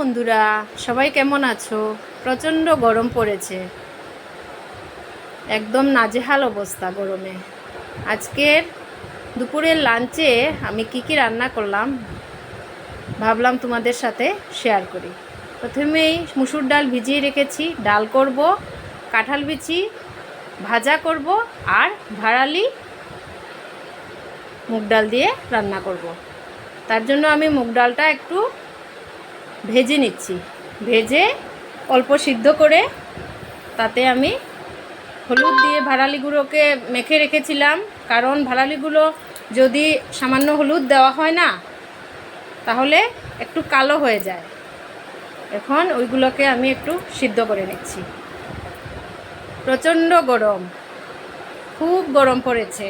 বন্ধুরা, সবাই কেমন আছো? প্রচণ্ড গরম পড়েছে, একদম নাজেহাল অবস্থা গরমে। আজকের দুপুরের লাঞ্চে আমি কি রান্না করলাম ভাবলাম তোমাদের সাথে শেয়ার করি। প্রথমেই মুসুর ডাল ভিজিয়ে রেখেছি, ডাল করব, কাঁঠাল বিচি ভাজা করব আর ভাড়ালি মুগ ডাল দিয়ে রান্না করব। তার জন্য আমি মুগ ডালটা একটু ভেজে নিচ্ছি, ভেজে অল্প সিদ্ধ করে তাতে আমি হলুদ দিয়ে ভাড়ালি গুঁড়োকে মেখে রেখেছিলাম, কারণ ভাড়ালিগুলো যদি সামান্য হলুদ দেওয়া হয় না তাহলে একটু কালো হয়ে যায়। এখন ওইগুলোকে আমি একটু সিদ্ধ করে নিচ্ছি। প্রচণ্ড গরম, খুব গরম পড়েছে।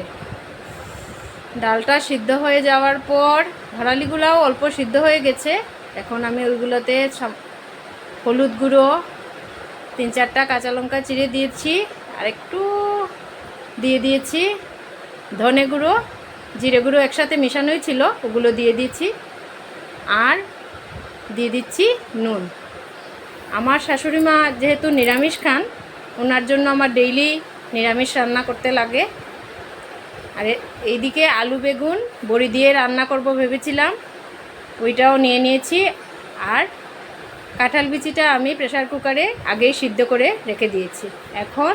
ডালটা সিদ্ধ হয়ে যাওয়ার পর ভাড়ালিগুলোও অল্প সিদ্ধ হয়ে গেছে। এখন আমি ওইগুলোতে হলুদ গুঁড়ো, 3-4টা কাঁচা লঙ্কা চিড়ে দিয়েছি, আর একটু দিয়ে দিয়েছি ধনে গুঁড়ো, জিরে গুঁড়ো একসাথে মেশানোই ছিল, ওগুলো দিয়ে দিয়েছি, আর দিয়ে দিচ্ছি নুন। আমার শাশুড়ি মা যেহেতু নিরামিষ খান, ওনার জন্য আমার ডেইলি নিরামিষ রান্না করতে লাগে। আর এইদিকে আলু বেগুন বড়ি দিয়ে রান্না করব ভেবেছিলাম, ওইটাও নিয়ে নিয়েছি। আর কাঁঠাল বিচিটা আমি প্রেসার কুকারে আগেই সিদ্ধ করে রেখে দিয়েছি। এখন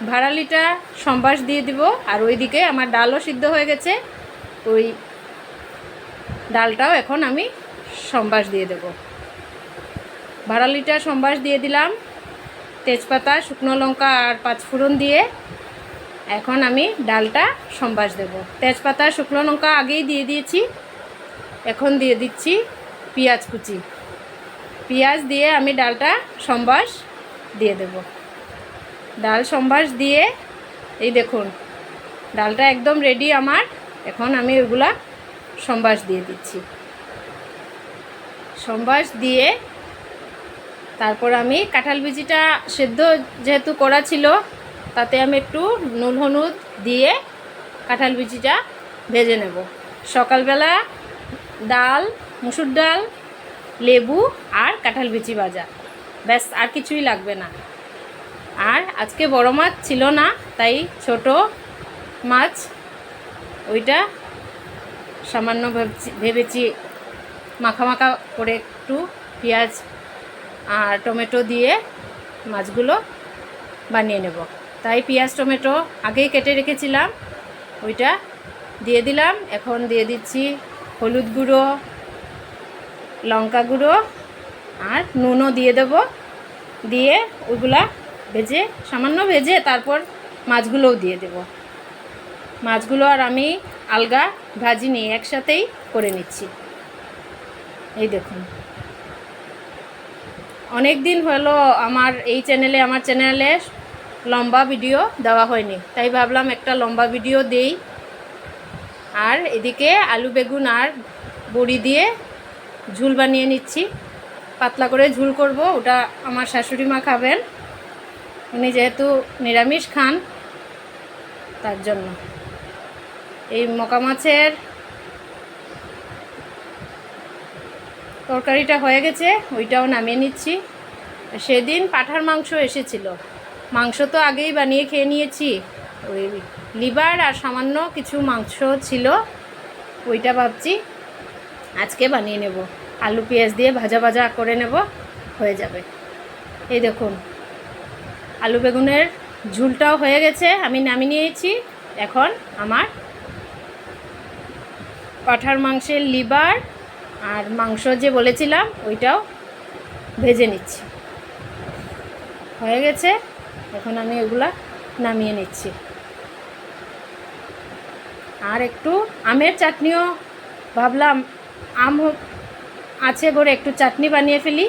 ভাড়ালিটা সম্বাস দিয়ে দিব, আর ওইদিকে আমার ডালও সিদ্ধ হয়ে গেছে, ওই ডালটাও এখন আমি সম্বাস দিয়ে দেব। ভাড়ালিটা সম্বাস দিয়ে দিলাম, তেজপাতা, শুকনো লঙ্কা আর 5 ফোড়ন দিয়ে এখন আমি ডালটা সম্বাস দেব। তেজপাতা, শুকনো লঙ্কা আগেই দিয়ে দিয়েছি, এখন দিয়ে দিচ্ছি পেঁয়াজ কুচি। পেঁয়াজ দিয়ে আমি ডালটা সম্বাস দিয়ে দেব। ডাল সম্বাস দিয়ে এই দেখুন ডালটা একদম রেডি আমার। এখন আমি ওইগুলা সম্বাস দিয়ে দিচ্ছি। সম্বাস দিয়ে তারপর আমি কাঁঠাল বিচিটা সেদ্ধ যেহেতু করা ছিল, তাতে আমি একটু নুন হলুদ দিয়ে কাঁঠাল বিচিটা ভেজে নেব। সকালবেলা ডাল, মুসুর ডাল, লেবু আর কাঁঠাল বিচি ভাজা, ব্যাস, আর কিছুই লাগবে না। আর আজকে বড় মাছ ছিল না, তাই ছোট মাছ ওইটা সামান্য ভেবেছি মাখা মাখা করে একটু পেঁয়াজ আর টমেটো দিয়ে মাছগুলো বানিয়ে নেব। তাই পেঁয়াজ টমেটো আগেই কেটে রেখেছিলাম, ওইটা দিয়ে দিলাম। এখন দিয়ে দিচ্ছি হলুদ গুঁড়ো, লঙ্কা গুঁড়ো আর নুনও দিয়ে দেব। দিয়ে ওইগুলা ভেজে, সামান্য ভেজে তারপর মাছগুলোও দিয়ে দেব। মাছগুলো আর আমি আলগা ভাজিনি, একসাথেই করে নিচ্ছি। এই দেখুন, অনেক দিন হলো আমার চ্যানেলে লম্বা ভিডিও দেওয়া হয়নি, তাই ভাবলাম একটা লম্বা ভিডিও দেই। আর এদিকে আলু বেগুন আর বড়ি দিয়ে ঝুল বানিয়ে নিচ্ছি, পাতলা করে ঝুল করব। ওটা আমার শাশুড়ি মা খাবেন, উনি যেহেতু নিরামিষ খান, তার জন্য। এই মকা মাছের তরকারিটা হয়ে গেছে, ওইটাও নামিয়ে নিচ্ছি। সেদিন পাঁঠার মাংস এসেছিল, মাংস তো আগেই বানিয়ে খেয়ে নিয়েছি, ওই লিভার আর সামান্য কিছু মাংস ছিল, ওইটা ভাবছি আজকে বানিয়ে নেব। আলু পেঁয়াজ দিয়ে ভাজা ভাজা করে নেব, হয়ে যাবে। এই দেখুন আলু বেগুনের ঝুলটাও হয়ে গেছে, আমি নামিয়ে নিয়েছি। এখন আমার পাঁঠার মাংসের লিভার আর মাংস যে বলেছিলাম ওইটাও ভেজে নিচ্ছি, হয়ে গেছে। এখন আমি ওগুলা নামিয়ে নিচ্ছি। আর একটু আমের চাটনিও ভাবলাম, আম আছে ঘরে, একটু চাটনি বানিয়ে ফেলি।